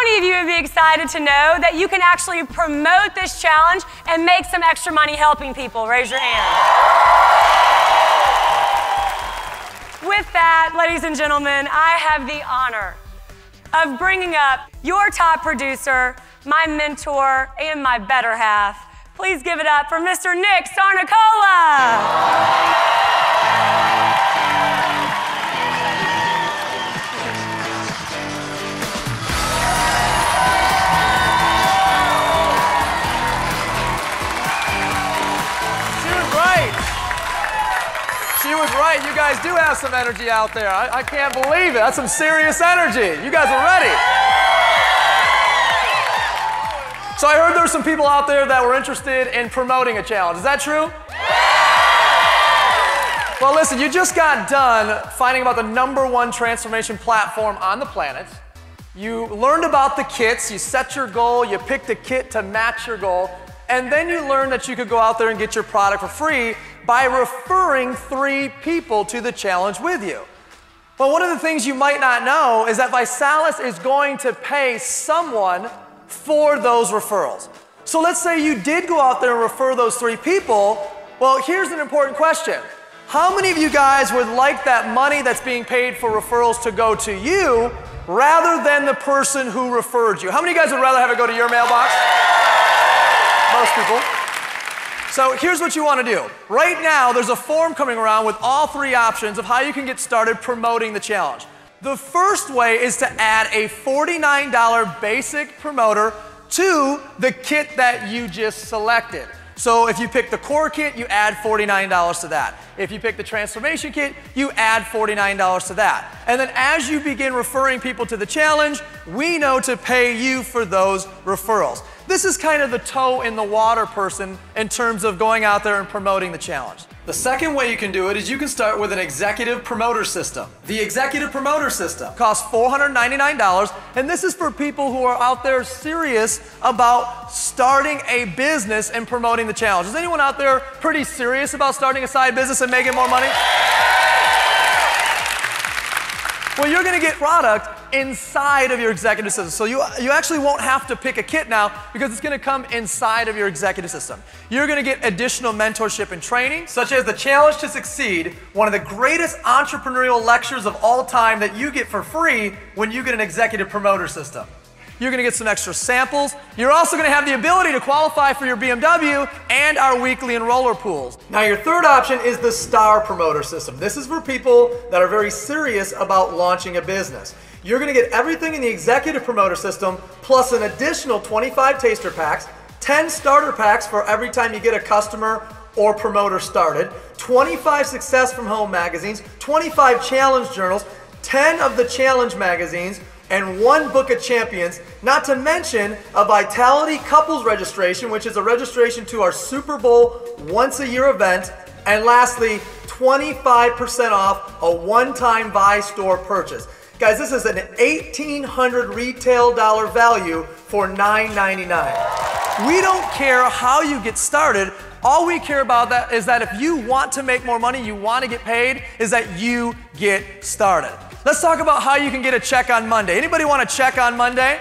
many of you would be excited to know that you can actually promote this challenge and make some extra money helping people? Raise your hand. With that, ladies and gentlemen, I have the honor of bringing up your top producer, my mentor, and my better half. Please give it up for Mr. Nick Sarnicola. She was right. You guys do have some energy out there. I can't believe it. That's some serious energy. You guys are ready. So I heard there's some people out there that were interested in promoting a challenge. Is that true? Well, listen, you just got done finding about the #1 transformation platform on the planet. You learned about the kits. You set your goal. You picked a kit to match your goal. And then you learned that you could go out there and get your product for free by referring 3 people to the challenge with you. Well, one of the things you might not know is that ViSalus is going to pay someone for those referrals. So let's say you did go out there and refer those 3 people. Well, here's an important question. How many of you guys would like that money that's being paid for referrals to go to you rather than the person who referred you? How many of you guys would rather have it go to your mailbox? Most people. So here's what you want to do. Right now, there's a form coming around with all 3 options of how you can get started promoting the challenge. The first way is to add a $49 basic promoter to the kit that you just selected. So if you pick the core kit, you add $49 to that. If you pick the transformation kit, you add $49 to that. And then as you begin referring people to the challenge, we know to pay you for those referrals. This is kind of the toe in the water person in terms of going out there and promoting the challenge. The second way you can do it is you can start with an executive promoter system. The executive promoter system costs $499, and this is for people who are out there serious about starting a business and promoting the challenge. Is anyone out there pretty serious about starting a side business and making more money? Well, you're going to get product inside of your executive system. So you actually won't have to pick a kit now because it's going to come inside of your executive system. You're going to get additional mentorship and training, such as the Challenge to Succeed, one of the greatest entrepreneurial lectures of all time that you get for free when you get an executive promoter system. You're going to get some extra samples. You're also going to have the ability to qualify for your BMW and our weekly enroller pools. Now, your third option is the Star Promoter System. This is for people that are very serious about launching a business. You're going to get everything in the Executive Promoter System, plus an additional 25 taster packs, 10 starter packs for every time you get a customer or promoter started, 25 Success from Home magazines, 25 challenge journals, 10 of the challenge magazines, and 1 book of champions, not to mention a Vitality Couples registration, which is a registration to our Super Bowl once-a-year event, and lastly, 25% off a one-time Vi store purchase. Guys, this is an $1,800 retail dollar value for $9.99. We don't care how you get started. All we care about is that if you want to make more money, you want to get paid, is that you get started. Let's talk about how you can get a check on Monday. Anybody want a check on Monday?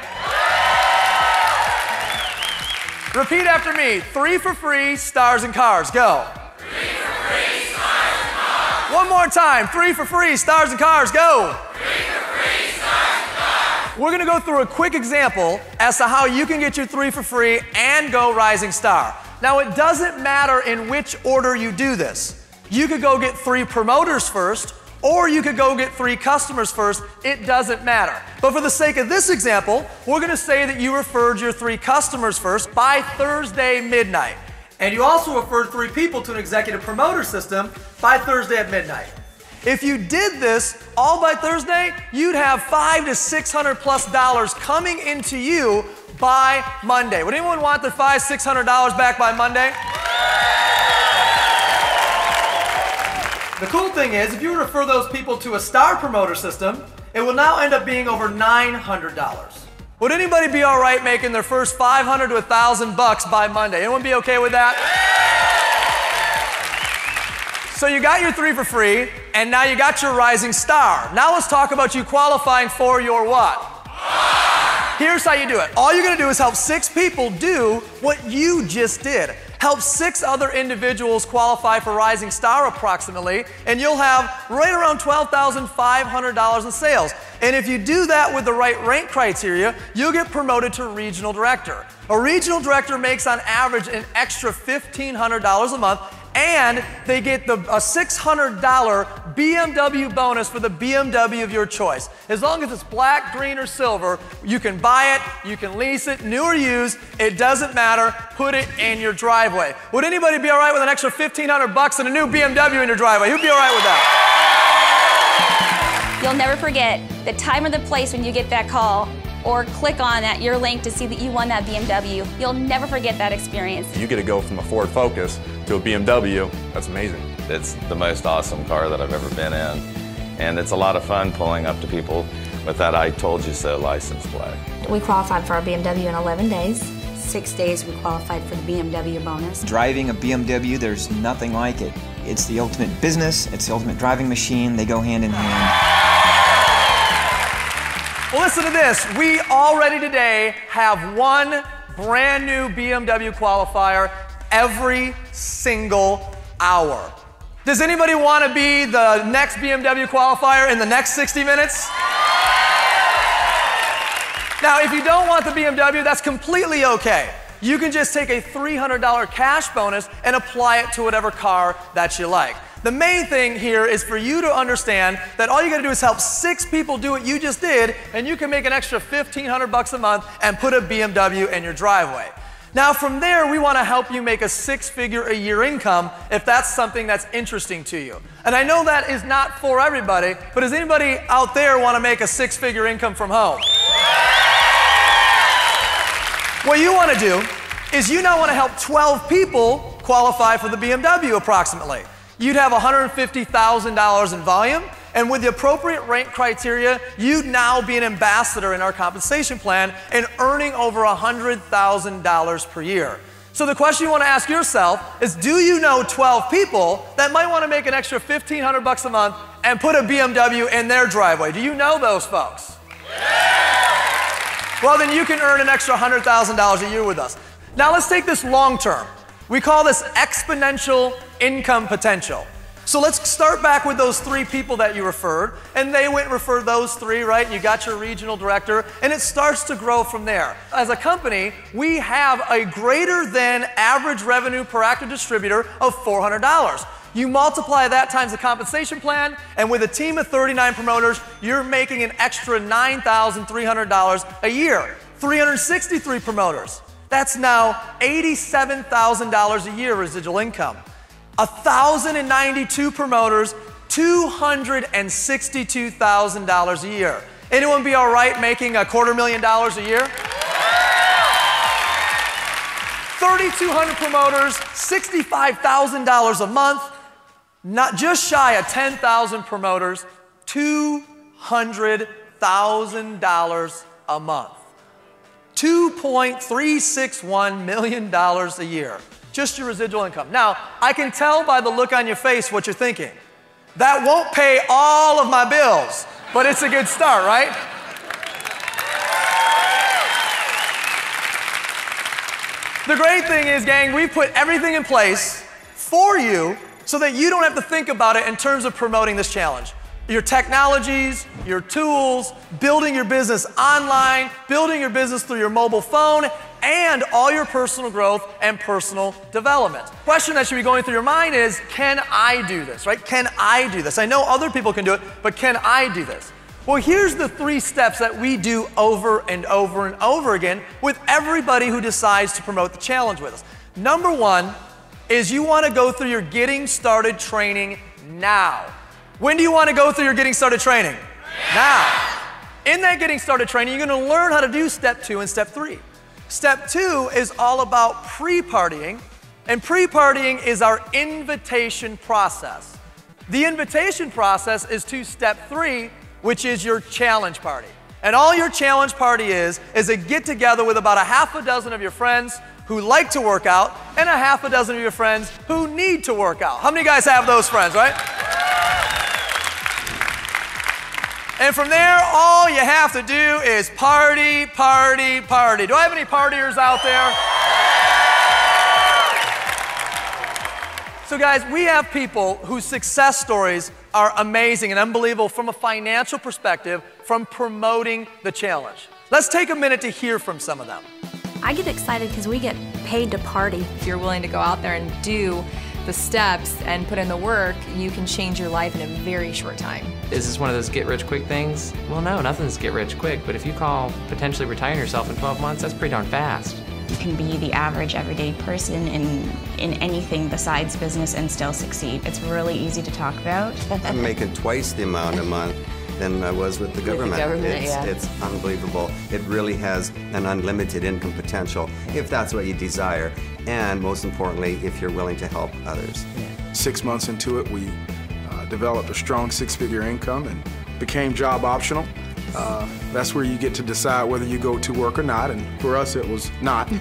Repeat after me. 3 for free, stars and cars. Go. 3 for free, stars and cars. One more time. 3 for free, stars and cars. Go. 3 for free, stars and cars. We're going to go through a quick example as to how you can get your 3 for free and go Rising Star. Now, it doesn't matter in which order you do this. You could go get 3 promoters first, or you could go get 3 customers first. It doesn't matter. But for the sake of this example, we're going to say that you referred your 3 customers first by Thursday midnight. And you also referred 3 people to an executive promoter system by Thursday at midnight. If you did this all by Thursday, you'd have $500 to $600+ coming into you by Monday. Would anyone want their $500, $600 back by Monday? The cool thing is, if you refer those people to a Star Promoter System, it will now end up being over $900. Would anybody be all right making their first $500 to $1,000 by Monday? Anyone be okay with that? So you got your 3 for free, and now you got your Rising Star. Now let's talk about you qualifying for your what? here's how you do it. All you're gonna do is help 6 people do what you just did. Help 6 other individuals qualify for Rising Star approximately, and you'll have right around $12,500 in sales. And if you do that with the right rank criteria, you'll get promoted to regional director. A regional director makes on average an extra $1,500 a month, and they get a $600 BMW bonus for the BMW of your choice. As long as it's black, green, or silver, you can buy it, you can lease it, new or used, it doesn't matter, put it in your driveway. Would anybody be all right with an extra $1,500 and a new BMW in your driveway? Who'd be all right with that? You'll never forget the time or the place when you get that call or click on your link to see that you won that BMW. You'll never forget that experience. You get to go from a Ford Focus to a BMW. That's amazing. It's the most awesome car that I've ever been in. And it's a lot of fun pulling up to people with that "I told you so" license plate. We qualified for our BMW in 11 days. 6 days we qualified for the BMW bonus. Driving a BMW, there's nothing like it. It's the ultimate business, it's the ultimate driving machine. They go hand in hand. Well, listen to this. We already today have one brand new BMW qualifier every single hour. Does anybody want to be the next BMW qualifier in the next 60 minutes? Now, if you don't want the BMW, that's completely okay. You can just take a $300 cash bonus and apply it to whatever car that you like. The main thing here is for you to understand that all you gotta do is help 6 people do what you just did, and you can make an extra $1,500 a month and put a BMW in your driveway. Now from there, we wanna help you make a 6-figure a year income if that's something that's interesting to you. And I know that is not for everybody, but does anybody out there wanna make a 6-figure income from home? What you wanna do is you now wanna help 12 people qualify for the BMW approximately. You'd have $150,000 in volume, and with the appropriate rank criteria, you'd now be an ambassador in our compensation plan and earning over $100,000 per year. So the question you want to ask yourself is, do you know 12 people that might want to make an extra $1,500 a month and put a BMW in their driveway? Do you know those folks? Well, then you can earn an extra $100,000 a year with us. Now let's take this long term. We call this exponential income potential. So let's start back with those 3 people that you referred, and they went and referred those 3, right? And you got your regional director, and it starts to grow from there. As a company, we have a greater than average revenue per active distributor of $400. You multiply that times the compensation plan, and with a team of 39 promoters, you're making an extra $9,300 a year. 363 promoters. That's now $87,000 a year residual income. 1,092 promoters, $262,000 a year. Anyone be all right making $250,000 a year? 3,200 promoters, $65,000 a month. Not just shy of 10,000 promoters, $200,000 a month. $2.361 million a year. Just your residual income. Now, I can tell by the look on your face what you're thinking. That won't pay all of my bills, but it's a good start, right? The great thing is, gang, we put everything in place for you so that you don't have to think about it in terms of promoting this challenge. Your technologies, your tools, building your business online, building your business through your mobile phone, and all your personal growth and personal development. The question that should be going through your mind is, can I do this, right? Can I do this? I know other people can do it, but can I do this? Well, here's the 3 steps that we do over and over and over again with everybody who decides to promote the challenge with us. Number 1 is you want to go through your getting started training now. When do you want to go through your getting started training? Now. In that getting started training, you're going to learn how to do step 2 and step 3. Step 2 is all about pre-partying, and pre-partying is our invitation process. The invitation process is to step 3, which is your challenge party. And all your challenge party is a get-together with about a half a dozen of your friends who like to work out and a half a dozen of your friends who need to work out. How many guys have those friends, right? And from there, all you have to do is party, party, party. Do I have any partiers out there? So guys, we have people whose success stories are amazing and unbelievable from a financial perspective from promoting the challenge. Let's take a minute to hear from some of them. I get excited because we get paid to party. If you're willing to go out there and do the steps and put in the work, you can change your life in a very short time. Is this one of those get-rich-quick things? Well, no, nothing's get-rich-quick, but if you call potentially retiring yourself in 12 months, that's pretty darn fast. You can be the average everyday person in anything besides business and still succeed. It's really easy to talk about. I'm making twice the amount a month than I was with the government. It's unbelievable. It really has an unlimited income potential if that's what you desire, and most importantly, if you're willing to help others. 6 months into it, we developed a strong six-figure income and became job optional. That's where you get to decide whether you go to work or not, and for us it was not.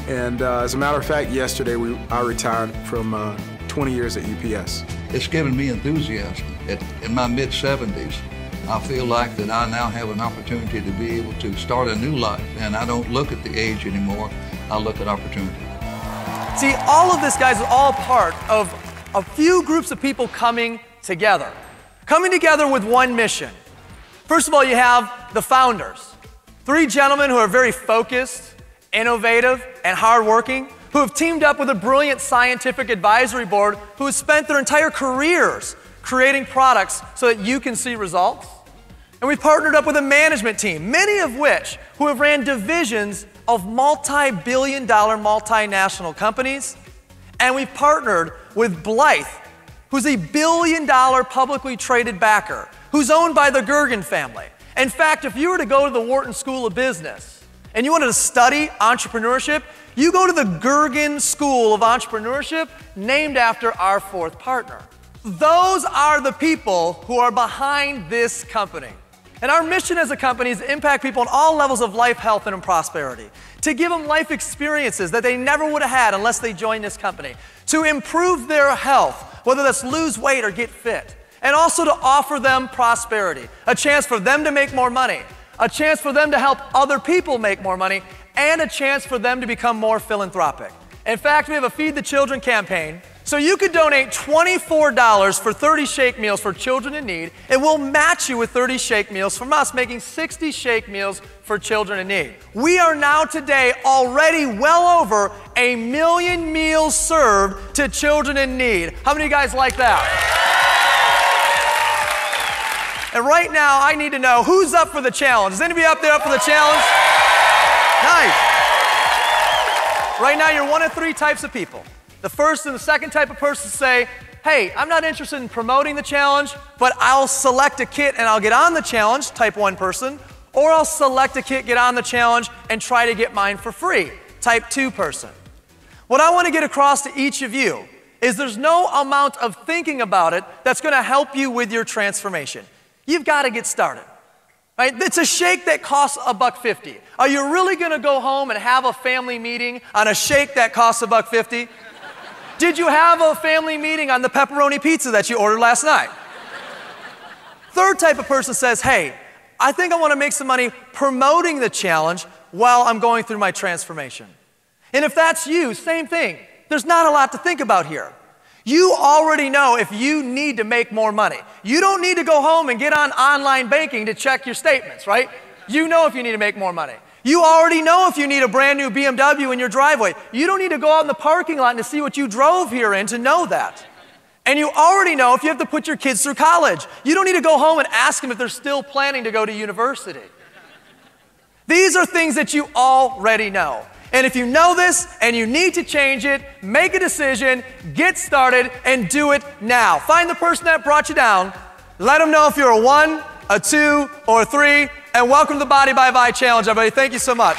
And as a matter of fact, yesterday I retired from 20 years at UPS. It's given me enthusiasm. In my mid-70s, I feel like that I now have an opportunity to be able to start a new life, and I don't look at the age anymore, I look at opportunity. See, all of this, guys, is all part of a few groups of people coming together with one mission. First of all, you have the founders. 3 gentlemen who are very focused, innovative, and hardworking, who have teamed up with a brilliant scientific advisory board who has spent their entire careers creating products so that you can see results. And we've partnered up with a management team, many of which who have ran divisions of multi-billion-dollar multinational companies. And we've partnered with Blythe, who's a billion-dollar publicly traded backer, who's owned by the Gergen family. In fact, if you were to go to the Wharton School of Business and you wanted to study entrepreneurship, you go to the Gergen School of Entrepreneurship, named after our 4th partner. Those are the people who are behind this company. And our mission as a company is to impact people on all levels of life, health, and prosperity. To give them life experiences that they never would have had unless they joined this company. To improve their health, whether that's lose weight or get fit. And also to offer them prosperity. A chance for them to make more money. A chance for them to help other people make more money. And a chance for them to become more philanthropic. In fact, we have a Feed the Children campaign. So you could donate $24 for 30 shake meals for children in need, and we'll match you with 30 shake meals from us, making 60 shake meals for children in need. We are now today already well over 1 million meals served to children in need. How many of you guys like that? And right now, I need to know who's up for the challenge. Is anybody up there up for the challenge? Nice. Right now, you're one of 3 types of people. The first and the second type of person say, hey, I'm not interested in promoting the challenge, but I'll select a kit and I'll get on the challenge, type 1 person, or I'll select a kit, get on the challenge, and try to get mine for free, type 2 person. What I want to get across to each of you is there's no amount of thinking about it that's going to help you with your transformation. You've got to get started. Right? It's a shake that costs $1.50. Are you really going to go home and have a family meeting on a shake that costs $1.50? Did you have a family meeting on the pepperoni pizza that you ordered last night? Third type of person says, hey, I think I want to make some money promoting the challenge while I'm going through my transformation. And if that's you, same thing. There's not a lot to think about here. You already know if you need to make more money. You don't need to go home and get on online banking to check your statements, right? You know if you need to make more money. You already know if you need a brand new BMW in your driveway. You don't need to go out in the parking lot and to see what you drove here in to know that. And you already know if you have to put your kids through college. You don't need to go home and ask them if they're still planning to go to university. These are things that you already know. And if you know this and you need to change it, make a decision, get started, and do it now. Find the person that brought you down. Let them know if you're a 1, a 2, or a 3, and welcome to the Body by Vi Challenge, everybody. Thank you so much.